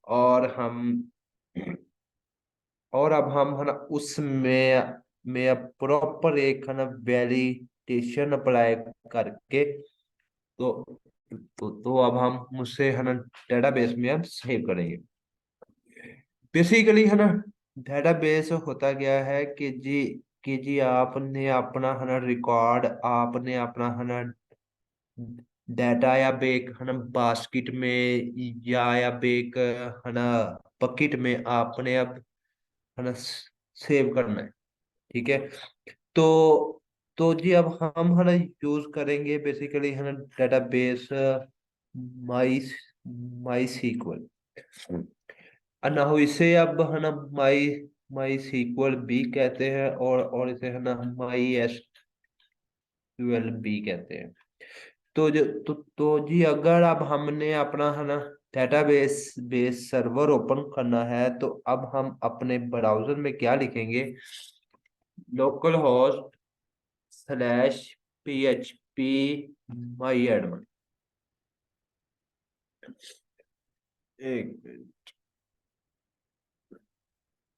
और हम और अब हम है ना उसमें अब प्रॉपर एक है ना वैलिडेशन अप्लाई करके तो तो अब हम उसे है ना डेटाबेस में अब सेव करेंगे। बेसिकली है ना डेटाबेस होता क्या है कि जी आपने अपना है ना रिकॉर्ड, आपने अपना है ना डाटा या बेक है ना बास्केट में या बेक है ना बकेट में आपने अब है ना सेव करना है। ठीक है। तो तो जी अब हम है ना यूज करेंगे बेसिकली है ना डेटाबेस माई माई सीक्वल। ना हो इसे अब है ना माई माई सीक्वल भी कहते हैं और इसे है ना माई एसक्यूएल भी कहते हैं। तो जी अगर अब हमने अपना है ना डेटाबेस बेस सर्वर ओपन करना है तो अब हम अपने ब्राउजर में क्या लिखेंगे? Localhost slash PHP my admin. एक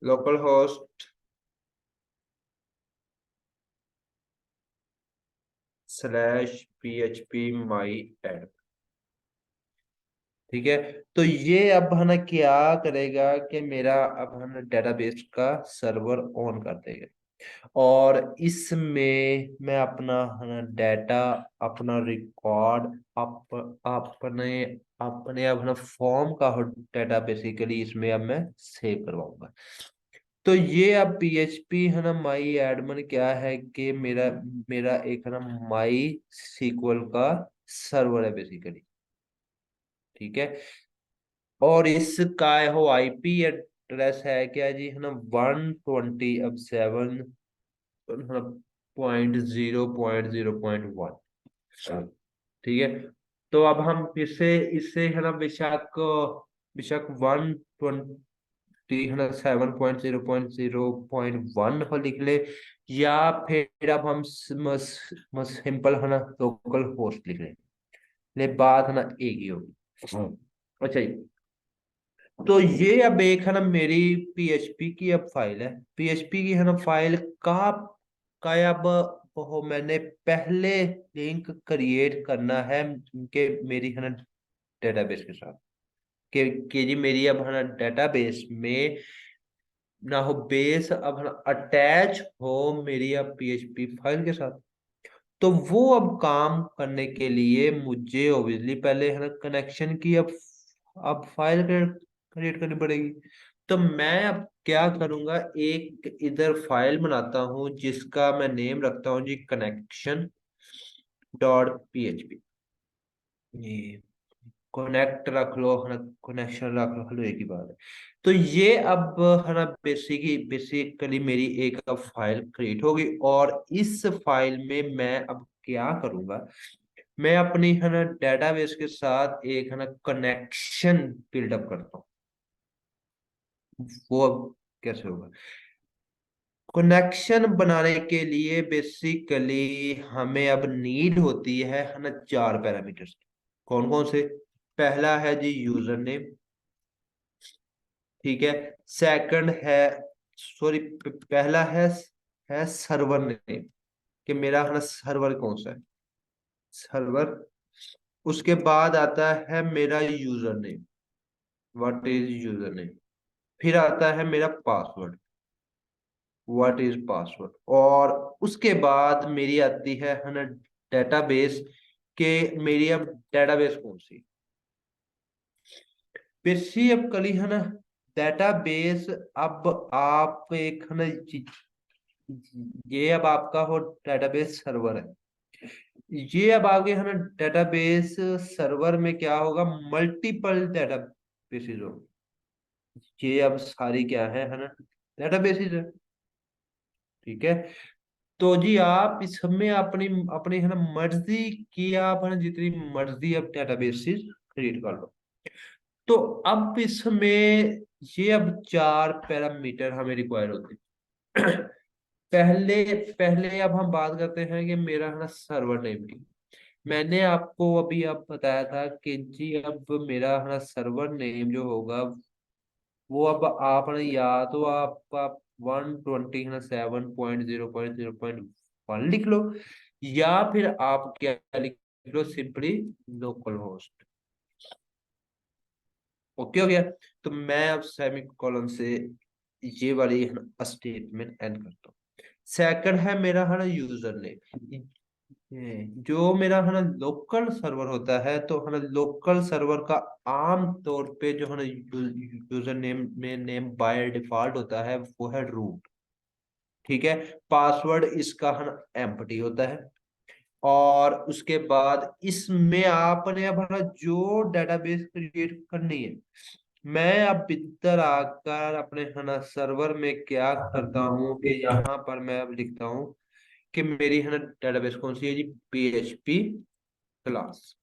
localhost slash PHP my admin. ठीक है। तो ये अब है ना क्या करेगा कि मेरा अब है ना डेटाबेस का सर्वर ऑन कर देगा और इसमें मैं अपना है ना डाटा, अपना रिकॉर्ड, अपने अपने अपना फॉर्म का डाटा बेसिकली इसमें अब मैं सेव करवाऊंगा। तो ये अब PHP है ना माई एडमिन क्या है कि मेरा मेरा एक है ना माई सीक्वल का सर्वर है बेसिकली। ठीक है। और इसका हो IP एड्रेस है क्या जी है ना 120 अब 7 0.0.1। ठीक है। तो अब हम इससे इससे है ना बेशक बेशक 120 है ना 7.0.0.1 हो लिख ले, या फिर अब हम सिंपल है ना लोकल होस्ट लिख ले बात है ना एक ही होगी। अच्छा जी। तो ये अब एक है ना मेरी PHP की अब फाइल है, PHP की है ना फाइल का अब वो मैंने पहले लिंक क्रिएट करना है कि मेरी है ना डेटाबेस के साथ कि जी मेरी अब है ना डेटाबेस में ना हो बेस अब है ना अटैच हो मेरी अब PHP फाइल के साथ। तो वो अब काम करने के लिए मुझे ऑब्वियसली पहले है ना कनेक्शन की अब फाइल क्रिएट करनी पड़ेगी। तो मैं अब क्या करूंगा, एक इधर फाइल बनाता हूँ जिसका मैं नेम रखता हूँ जी connection.php। ये कनेक्ट रख लो है ना, कनेक्शन रख लो, एक ही बात है। तो ये अब है ना बेसिकली मेरी एक अब फाइल क्रिएट होगी और इस फाइल में मैं अब क्या करूंगा, मैं अपनी है ना डेटाबेस के साथ एक है ना कनेक्शन बिल्डअप करता हूँ। वो अब कैसे होगा? कनेक्शन बनाने के लिए बेसिकली हमें अब नीड होती है ना चार पैरामीटर्स। कौन कौन से? पहला है जी यूजर नेम। ठीक है। सेकंड है, सॉरी, पहला है सर्वर नेम, कि मेरा है ना सर्वर कौन सा है, सर्वर। उसके बाद आता है मेरा user name, what is user name. फिर आता है मेरा पासवर्ड, व्हाट इज पासवर्ड। और उसके बाद मेरी आती है ना डेटाबेस, के मेरी अब डेटाबेस कौन सी। बेसिक अब कली है ना डेटाबेस। अब आप एक है ना ये अब आपका हो डेटाबेस सर्वर है। ये अब आगे है ना डेटाबेस सर्वर में क्या होगा, मल्टीपल डेटाबेसेस हो। ये अब सारी क्या है ना डेटाबेसेस है। ठीक है। तो जी आप इसमें अपनी अपनी है ना मर्जी की आप है ना जितनी मर्जी अब डेटाबेसेस क्रिएट कर लो। तो अब इसमें ये अब चार पैरामीटर हमें रिक्वायर होते हैं। पहले पहले अब हम बात करते हैं कि मेरा है ना सर्वर नेम की। मैंने आपको अभी अब बताया था कि जी अब मेरा है ना सर्वर नेम जो होगा वो अब आपने या तो आप 127.0.0.1 लिख लो, या फिर आप क्या लिख लो, सिंपली लोकल होस्ट। ओके हो गया। तो मैं अब सेमी कॉलन से ये वाली स्टेटमेंट एंड करता हूँ। सेकंड है मेरा है ना यूजर नेम। जो मेरा है ना लोकल सर्वर होता है, तो है ना लोकल सर्वर का आम तौर पे जो है ना यूजर नेम में नेम बाय डिफॉल्ट होता है वो है रूट। ठीक है। पासवर्ड इसका है ना एम्प्टी होता है। और उसके बाद इसमें आपने अब है ना जो डेटाबेस क्रिएट करनी है, मैं अब इधर आकर अपने है ना सर्वर में क्या करता हूँ कि यहाँ पर मैं अब लिखता हूँ कि मेरी है ना डेटाबेस कौन सी है जी, PHP क्लास।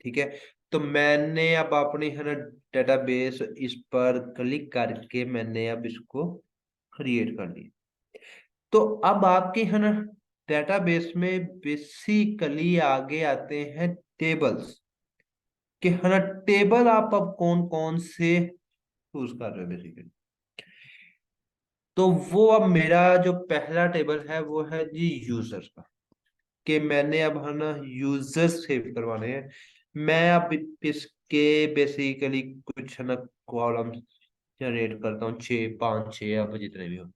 ठीक है। तो मैंने अब अपनी है ना डेटाबेस इस पर क्लिक करके मैंने अब इसको क्रिएट कर लिया। तो अब आपके है ना डेटाबेस में बेसिकली आगे आते हैं टेबल्स, कि है ना टेबल आप अब कौन कौन से चूज कर रहे हो बेसिकली। तो वो अब मेरा जो पहला टेबल है वो है जी यूजर्स का, कि मैंने अब है ना यूजर्स सेव करवाने हैं। मैं अब इसके बेसिकली कुछ है ना कॉलम जनरेट करता हूँ, 6 5 6 या जितने भी हो।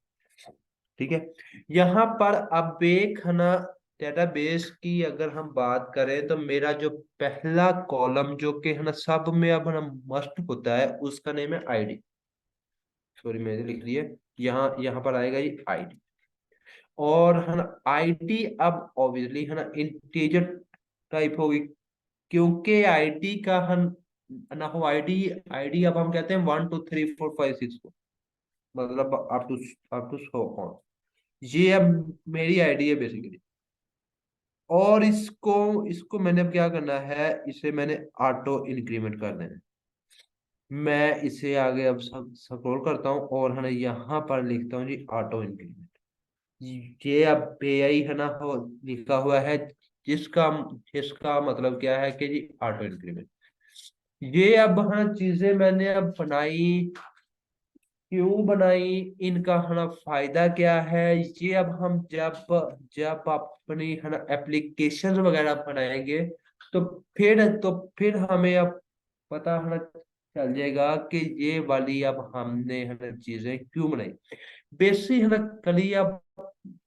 ठीक है। यहाँ पर अब एक है ना डेटाबेस की अगर हम बात करें, तो मेरा जो पहला कॉलम जो कि है ना सब में अब है ना मस्ट होता है, उसका नेम है आईडी। सॉरी मैंने लिख लिया, यहाँ यहाँ पर आएगा ये आईडी। और है ना आईडी अब ऑब्वियसली है ना इंटीजर टाइप होगी, क्योंकि आईडी का हम ना हो आईडी। आईडी अब हम कहते हैं 1 2 3 4 5 6 को, मतलब अप टू सो ऑन। ये अब मेरी आईडी है बेसिकली। और इसको इसको मैंने अब क्या करना है, इसे मैंने ऑटो इंक्रीमेंट कर देना है। मैं इसे आगे अब स्क्रॉल करता हूँ और है ना यहाँ पर लिखता हूँ जी ऑटो इंक्रीमेंट। ये अब एआई है ना हो लिखा हुआ है, जिसका जिसका मतलब क्या है कि जी ऑटो इंक्रीमेंट। ये अब हाँ चीजें मैंने अब बनाई, क्यों बनाई, इनका है ना फायदा क्या है, ये अब हम जब जब अपनी है ना एप्लीकेशन वगैरह बनाएंगे, तो फिर हमें अब पता है ना चल जाएगा कि ये वाली अब हमने है ना चीजें क्यों बनाई। बेसिक है ना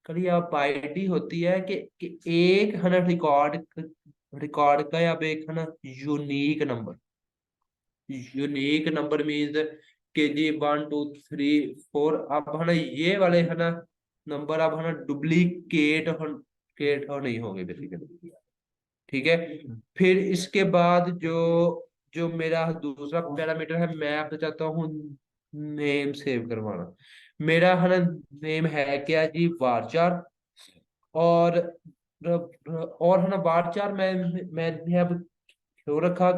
कली अब आईडी होती है कि एक है ना रिकॉर्ड का अब एक है ना unique number. Unique number means के जी 1 2 3 4, अब है ना ये वाले है ना नंबर अब है ना डुप्लीकेट हो नहीं होंगे बेसिकली। ठीक है। फिर इसके बाद जो जो मेरा दूसरा पैरामीटर है, मैं आपसे चाहता हूँ नेम सेव करवाना। मेरा है ना नेम है क्या जी वारचार। और और है ना वारचार मैंने अब क्यों रखा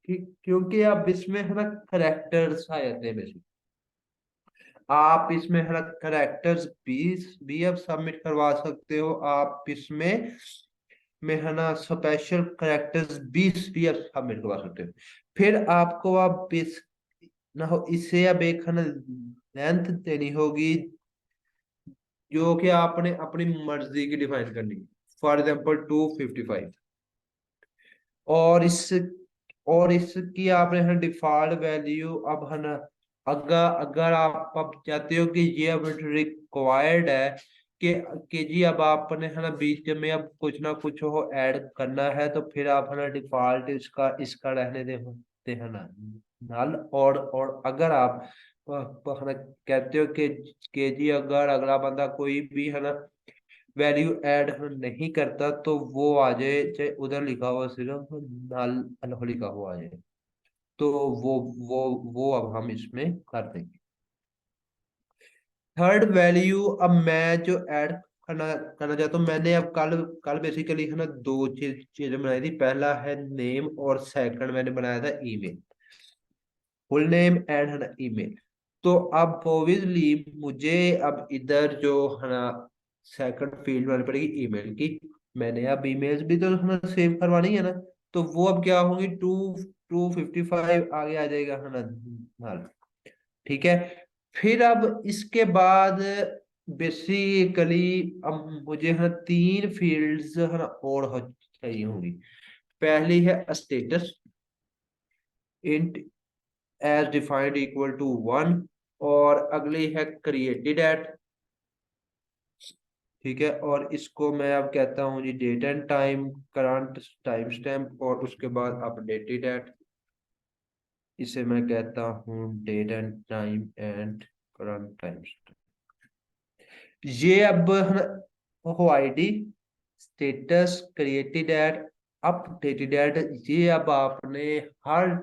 क्योंकि अब इसमें है ना करेक्टर्स आ जाते हैं बेसिक। आप इसमें है ना करेक्टर्स भी अब सबमिट करवा सकते हो, आप इसमें में है ना स्पेशल करेक्टर्स 20 भी अब सबमिट करवा सकते हो। फिर आपको अब इस ना हो इसे अब एक है ना लेंथ देनी होगी, जो कि आपने अपनी मर्जी की डिफाइन करनी है। For example 255। और इस और इसकी आपने है डिफॉल्ट वैल्यू अब है ना, अगर अगर आप अब चाहते हो कि ये अब रिक्वायर्ड है कि जी अब आपने है ना बीच में अब कुछ ना कुछ हो ऐड करना है, तो फिर आप है ना डिफॉल्ट इसका इसका रहने देते हैं ना नल। और अगर आप है ना कहते हो कि जी अगर अगला बंदा कोई भी है ना वैल्यू ऐड नहीं करता, तो वो आ जाए चाहे उधर लिखा हुआ सिर्फ नल लिखा हुआ आ जाए, तो वो वो अब हम इसमें कर देंगे। थर्ड वैल्यू अब मैं जो ऐड करना करना चाहता हूँ, मैंने अब कल कल बेसिकली है ना दो चीजें बनाई थी। पहला है नेम और सेकंड मैंने बनाया था ईमेल, फुल नेम एंड है ना ईमेल। तो अब ऑब्वियसली मुझे अब इधर जो है ना सेकंड फील्ड बनानी पड़ेगी ईमेल की। मैंने अब ईमेल्स भी तो है ना सेव करवानी है ना, तो वो अब क्या होंगी 255 आगे आ जाएगा है ना null। ठीक है। फिर अब इसके बाद बेसिकली अब मुझे है ना तीन फील्ड्स है ना और चाहिए होंगी। पहली है status, int as defined equal to 1। और अगली है क्रिएटेड एट। ठीक है, और इसको मैं अब कहता हूँ जी date and time, current time stamp, और उसके बाद अपडेटेड एट। इसे मैं कहता हूँ date and time and current time stamp. ये अब हो ID, status, created at, updated at, ये अब आपने हर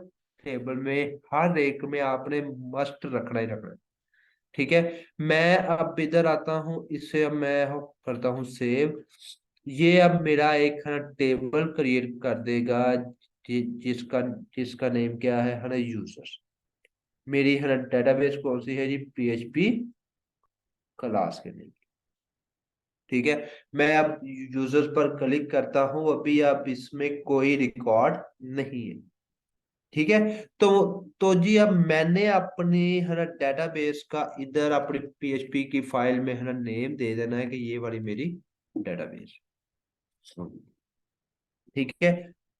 टेबल में, हर एक में आपने मस्ट रखना ही रखना है। ठीक है। मैं अब इधर आता हूँ, इसे अब मैं करता हूँ सेव। ये अब मेरा एक है टेबल क्रिएट कर देगा जिसका जिसका नेम क्या है ना यूजर्स। मेरी है ना डेटाबेस कौन सी है जी, पीएचपी क्लास के नेम। ठीक है। मैं अब यूजर्स पर क्लिक करता हूं, अभी अब इसमें कोई रिकॉर्ड नहीं है। ठीक है। तो जी अब मैंने अपनी है ना डेटाबेस का इधर अपनी पीएचपी की फाइल में है ना नेम दे देना है कि ये वाली मेरी डेटाबेस। ठीक है।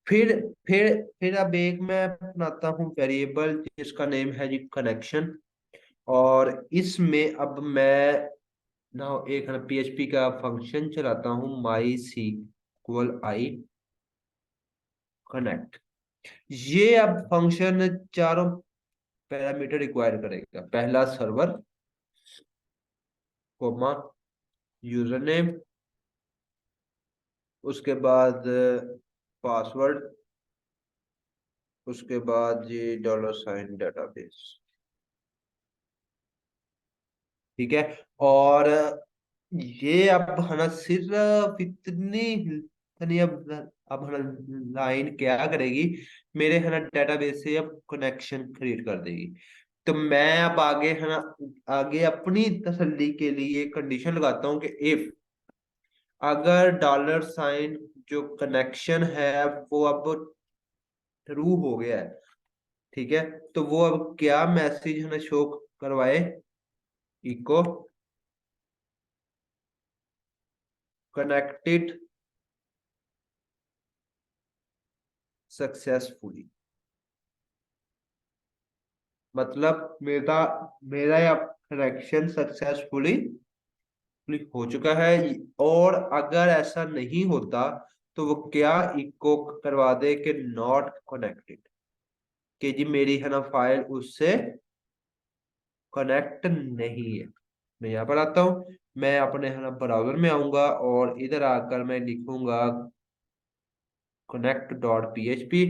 फिर फिर अब एक मैं बनाता हूँ वेरिएबल जिसका नेम है जी कनेक्शन। और इसमें अब मैं ना एक है पीएचपी का फंक्शन चलाता हूँ माई सीक्वल आई कनेक्ट। ये अब फंक्शन चारों पैरामीटर रिक्वायर करेगा। पहला सर्वर, कोमा, यूजर नेम, उसके बाद पासवर्ड, उसके बाद ये $साइन डेटाबेस। ठीक है। और ये अब है ना सिर्फ इतनी इतनी अब है ना लाइन क्या करेगी, मेरे है ना डेटाबेस से अब कनेक्शन क्रिएट कर देगी। तो मैं अब आगे है ना आगे अपनी तसल्ली के लिए कंडीशन लगाता हूँ कि इफ अगर $साइन जो कनेक्शन है वो अब ट्रू हो गया है। ठीक है। तो वो अब क्या मैसेज है ना शो करवाए, इको कनेक्टेड सक्सेसफुली। मतलब मेरा मेरा या कनेक्शन सक्सेसफुली हो चुका है। और अगर ऐसा नहीं होता तो वो क्या इको करवा दे कि नॉट कनेक्टेड, कि जी मेरी है ना फाइल उससे कनेक्ट नहीं है। मैं यहाँ पर आता हूँ, मैं अपने है ना ब्राउजर में आऊंगा और इधर आकर मैं लिखूंगा connect dot P H P.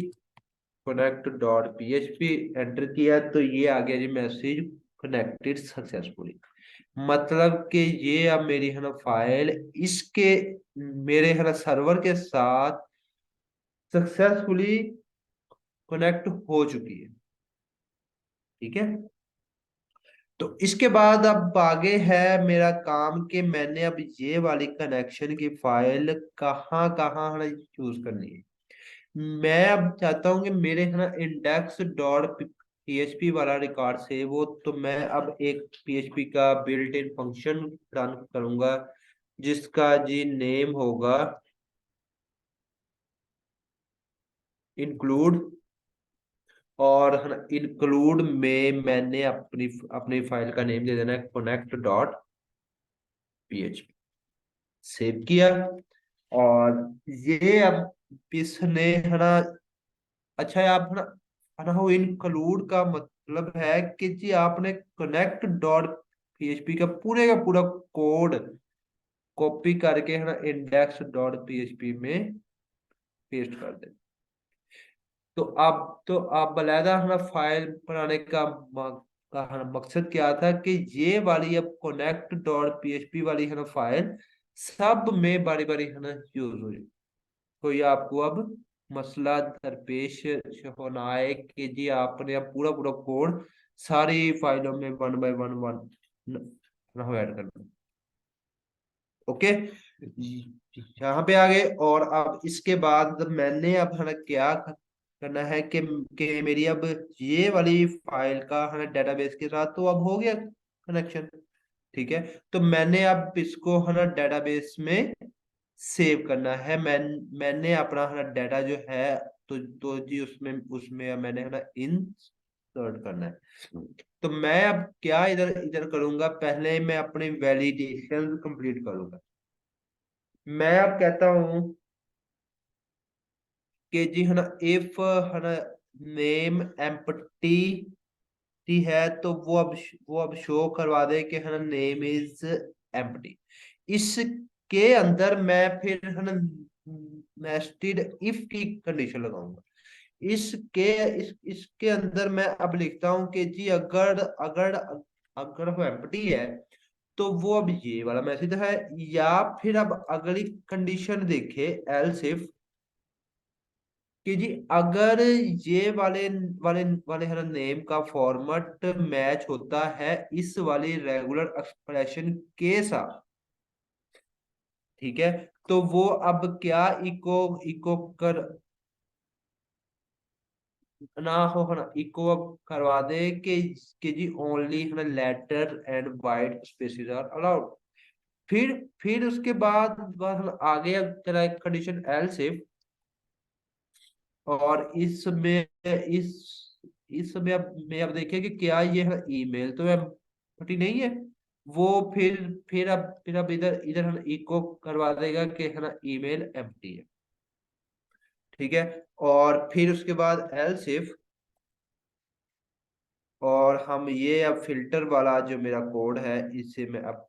Connect dot PHP enter किया तो ये आ गया जी मैसेज कनेक्टेड सक्सेसफुली। मतलब कि ये अब मेरी है ना फाइल इसके मेरे है ना सर्वर के साथ सक्सेसफुली कनेक्ट हो चुकी है। ठीक है। तो इसके बाद अब आगे है मेरा काम कि मैंने अब ये वाली कनेक्शन की फाइल कहाँ कहाँ है ना यूज करनी है। मैं अब चाहता हूँ कि मेरे है ना इंडेक्स डॉट पीएचपी वाला रिकॉर्ड सेव हो। तो मैं अब एक पीएचपी का बिल्ट इन फंक्शन रन करूंगा जिसका जी नेम होगा इंक्लूड। और है ना इंक्लूड में मैंने अपनी अपनी फाइल का नेम दे देना है कनेक्ट डॉट पीएचपी। सेव किया। और ये अब इसने है ना अच्छा है आप है ना वो इंक्लूड का मतलब है कि जी आपने कनेक्ट डॉट पीएचपी का पूरा कोड कॉपी करके है ना इंडेक्स डॉट पीएचपी में पेस्ट कर दे। तो आप बलायदा है ना फाइल बनाने का है ना मकसद क्या था कि ये वाली अब कनेक्ट डॉट पीएचपी वाली है ना फाइल सब में बारी बारी है ना यूज हो जाए। कोई आपको अब मसला दरपेश होना है कि जी आपने अब पूरा पूरा कोड सारी फाइलों में one by one one add करना। ओके। यहाँ पे आ गए। और अब इसके बाद मैंने अब है ना क्या करना है कि मेरी अब ये वाली फाइल का है ना डेटाबेस के साथ तो अब हो गया कनेक्शन। ठीक है, तो मैंने अब इसको है ना डेटाबेस में सेव करना है। मैंने अपना है ना डाटा जो है, तो जी उसमें उसमें मैंने है ना इंसर्ट करना है। तो मैं अब क्या इधर इधर करूंगा, पहले मैं अपनी वैलिडेशन कंप्लीट करूंगा। मैं अब कहता हूं कि जी है ना इफ है ना नेम एम्प्टी है, तो वो अब शो करवा दे कि है ना नेम इज एम्प्टी। इसके अंदर मैं फिर है ना नेस्टेड इफ की कंडीशन लगाऊंगा। इसके इसके अंदर मैं अब लिखता हूं कि जी अगर अगर अगर वो एम्प्टी है तो वो अब ये वाला मैसेज है। या फिर अब अगली कंडीशन देखे एल्स इफ, कि जी अगर ये वाले वाले वाले है ना नेम का फॉर्मेट मैच होता है इस वाली रेगुलर एक्सप्रेशन के साथ। ठीक है, तो वो अब क्या इको इको कर ना हो है ना इको अब करवा दे कि जी ओनली है ना letter and white spaces are allowed. फिर उसके बाद हम आगे अब तेरा कंडीशन एल्स इफ, और इसमें अब देखिए कि क्या ये है ईमेल तो एम्प्टी नहीं है। वो फिर अब इधर इधर हम इको करवा देगा कि है ना ईमेल एम्प्टी है। ठीक है, और फिर उसके बाद एल्स इफ, और हम ये अब फिल्टर वाला जो मेरा कोड है इसे मैं अब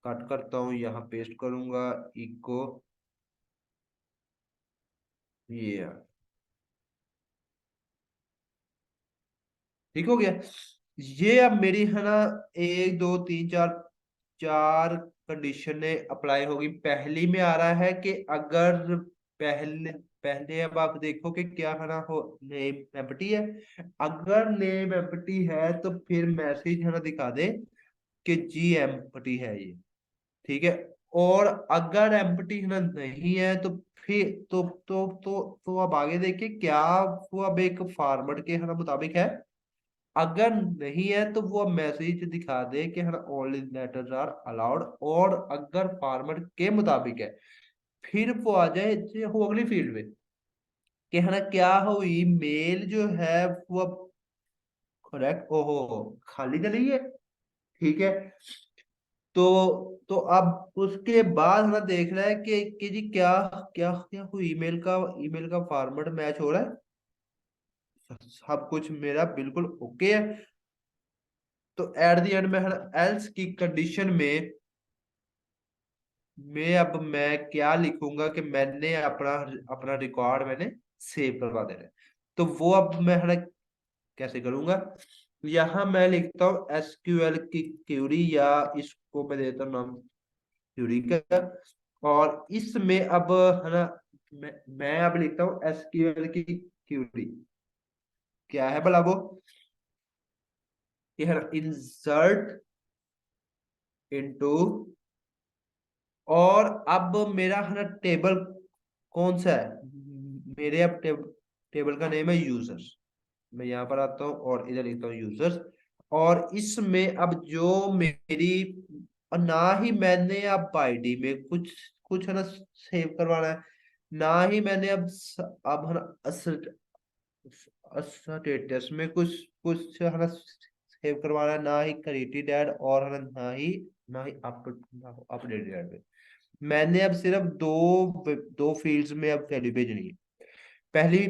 कट करता हूँ, यहाँ पेस्ट करूंगा इको ये। ठीक हो गया। ये अब मेरी है ना एक दो तीन चार चार कंडीशनें अप्लाई होगी। पहली में आ रहा है कि अगर पहले पहले अब आप देखो कि क्या है ना हो नेम एम्प्टी है। अगर नेम एम्प्टी है तो फिर मैसेज है ना दिखा दे कि जी एम्प्टी है ये। ठीक है, और अगर एम्प्टी है ना नहीं है तो फिर तो अब आगे देखिए क्या वो अब एक फॉर्मेट के है ना मुताबिक है। अगर नहीं है तो वो मैसेज दिखा दे कि है ना ओनली लेटर्स आर अलाउड। और अगर फॉर्मेट के मुताबिक है फिर वो आ जाए वो अगली फील्ड में कि है ना क्या हुई मेल जो है वो करेक्ट ओहो खाली चली है। ठीक है, तो अब उसके बाद हमें देखना है कि जी क्या क्या क्या हुई ईमेल का फॉर्मेट मैच हो रहा है। सब कुछ मेरा बिल्कुल ओके है। तो एट द एंड में है एल्स की कंडीशन में अब मैं क्या लिखूंगा कि मैंने अपना अपना रिकॉर्ड मैंने सेव करवा देना है। तो वो अब मैं है ना कैसे करूंगा, यहाँ मैं लिखता हूँ एसक्यूएल की क्यूरी, या इसको मैं देता हूँ नाम क्यूरी का। और इसमें अब है ना मैं अब लिखता हूँ एसक्यूएल की क्यूरी। क्या है भला वो, कि है ना इंसर्ट इनटू, और अब मेरा है ना टेबल कौन सा है, मेरे अब टेबल का नेम है यूजर्स। मैं यहाँ पर आता हूँ और इधर लिखता हूँ यूजर्स। और इसमें अब जो मेरी, और ना ही मैंने अब आईडी में कुछ कुछ है ना सेव करवाना है, ना ही मैंने अब है ना स्टेटस में कुछ कुछ है ना सेव करवाना है, ना ही क्रिएटेड ऐड, और है ना ही अपडेटेड ऐड में। मैंने अब सिर्फ दो फील्ड्स में अब वैल्यू भेजनी है। पहली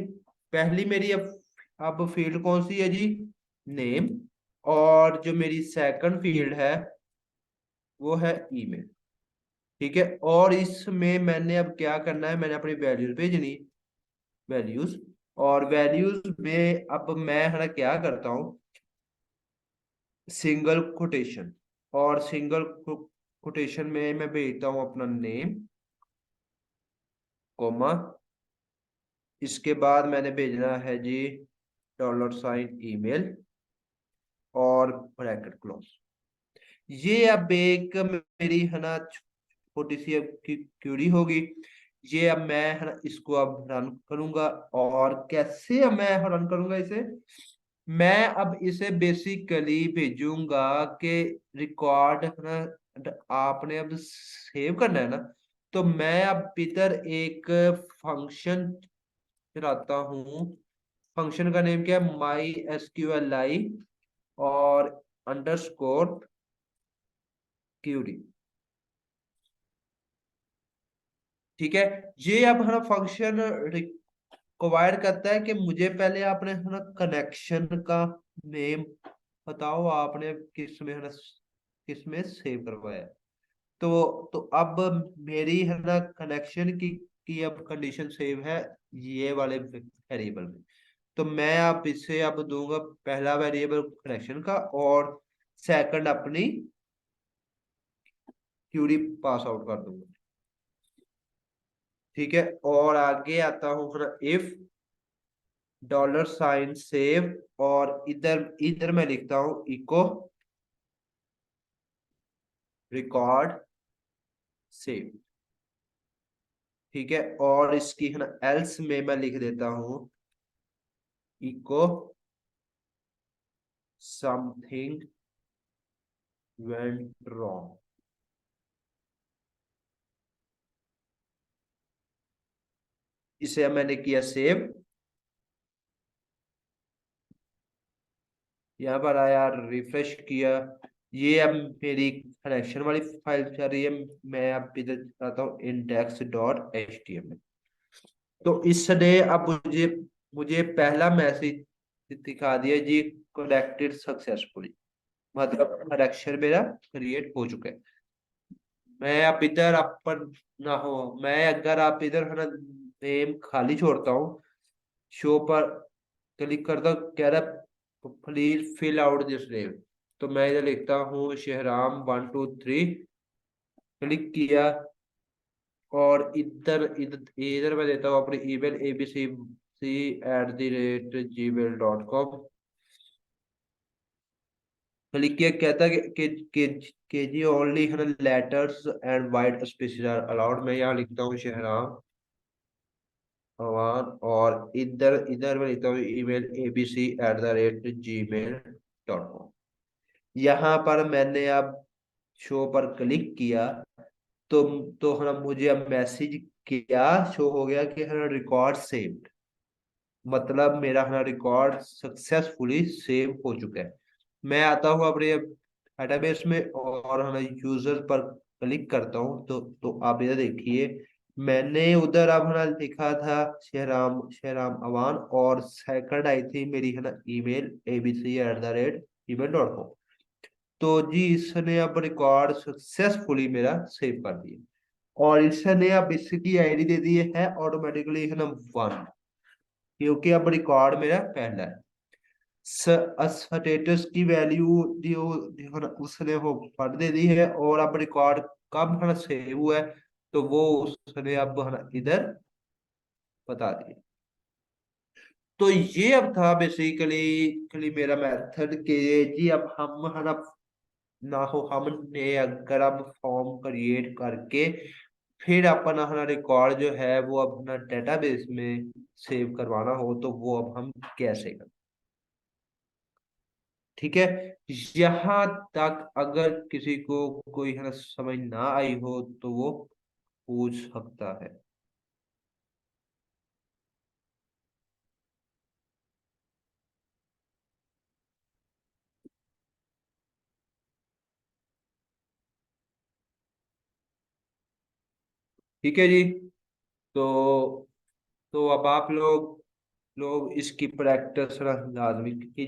पहली मेरी अब फील्ड कौन सी है जी, नेम। और जो मेरी सेकंड फील्ड है वो है ईमेल। ठीक है, और इसमें मैंने अब क्या करना है, मैंने अपनी वैल्यूज भेजनी, वैल्यूज। और वैल्यूज में अब मैं है ना क्या करता हूँ, सिंगल कोटेशन। और सिंगल कोटेशन में मैं भेजता हूँ अपना नेम कोमा। इसके बाद मैंने भेजना है जी $, ईमेल, और ब्रैकेट क्लोज। ये अब एक मेरी है ना छोटी सी अब की क्यूरी होगी। ये अब मैं है ना इसको अब रन करूंगा। और कैसे अब मैं रन करूंगा इसे? मैं अब इसे बेसिकली भेजूंगा कि रिकॉर्ड है ना आपने अब सेव करना है ना। तो मैं अब इधर एक फंक्शन चलाता हूँ। फंक्शन का नेम क्या है? माई SQLi और अंडरस्कोर क्यूरी। ठीक है। ये अब है ना फंक्शन रिक्वायर करता है कि मुझे पहले आपने है ना कनेक्शन का नेम बताओ, आपने किस में है ना किस में सेव करवाया है। तो अब मेरी है ना कनेक्शन की अब कंडीशन सेव है ये वाले वेरिएबल में। तो मैं अब इसे अब दूंगा पहला वेरिएबल कनेक्शन का, और सेकंड अपनी क्यूरी पास आउट कर दूंगा। ठीक है। और आगे आता हूँ फिर इफ $, सेव, और इधर इधर मैं लिखता हूँ इको रिकॉर्ड सेव। ठीक है। और इसकी है ना एल्स में मैं लिख देता हूँ इको समथिंग वेंट रॉन्ग। इसे मैंने किया सेव। यहाँ पर आया, रिफ्रेश किया। ये अब मेरी कनेक्शन वाली फाइल चल रही है। मैं अब इधर चाहता हूँ index.html। तो इसने अब मुझे मुझे पहला मैसेज दिखा दिया जी, कनेक्टेड सक्सेसफुली। मतलब कनेक्शन मेरा क्रिएट हो चुका है। मैं अब इधर अपन ना हो, मैं अगर आप इधर है ना नेम खाली छोड़ता हूँ, शो पर क्लिक करता हूँ, कह रहा please fill out this name. तो मैं इधर लिखता हूँ शेहराम 123, क्लिक किया। और इधर इधर इधर मैं देता हूँ अपनी ईमेल abc@gmail.com। क्लिक किया, कहता है कि जी ओनली है ना letters and white spaces are allowed. मैं यहाँ लिखता हूँ शेहराम अवान, और इधर इधर मैं लिखता हूँ ईमेल abc@gmail.com। यहाँ पर मैंने अब शो पर क्लिक किया। तो तो है ना मुझे अब मैसेज क्या शो हो गया कि है ना रिकॉर्ड सेव्ड। मतलब मेरा है ना रिकॉर्ड सक्सेसफुली सेव हो चुका है। मैं आता हूँ अपने डेटाबेस में और है ना यूजर पर क्लिक करता हूँ। तो आप इधर देखिए, मैंने उधर अब है ना लिखा था शेहराम शेहराम अवान, और सेकंड आई थी मेरी है ना ईमेल abc@gmail.com। तो जी इसने अब रिकॉर्ड सक्सेसफुली मेरा सेव कर दिया। और इसने अब इसकी आईडी दे दी है ऑटोमेटिकली है ना 1, क्योंकि अब रिकॉर्ड मेरा पहला है। स्टेटस की वैल्यू जो जो ना उसने वो पढ़ दे दी है, और अब रिकॉर्ड कब है ना सेव हुआ है, तो वो उसने अब है ना इधर बता दिया। तो ये अब था बेसिकली मेरा मेथड के जी अब हम है ना हो हमने अगर अब फॉर्म क्रिएट करके फिर अपना अपना रिकॉर्ड जो है वो अपना डेटाबेस में सेव करवाना हो, तो वो अब हम कैसे करें? ठीक है। यहाँ तक अगर किसी को कोई है ना समझ ना आई हो तो वो पूछ सकता है। ठीक है जी। तो तो अब आप लोग लोग इसकी प्रैक्टिस लाजमी कीजिए।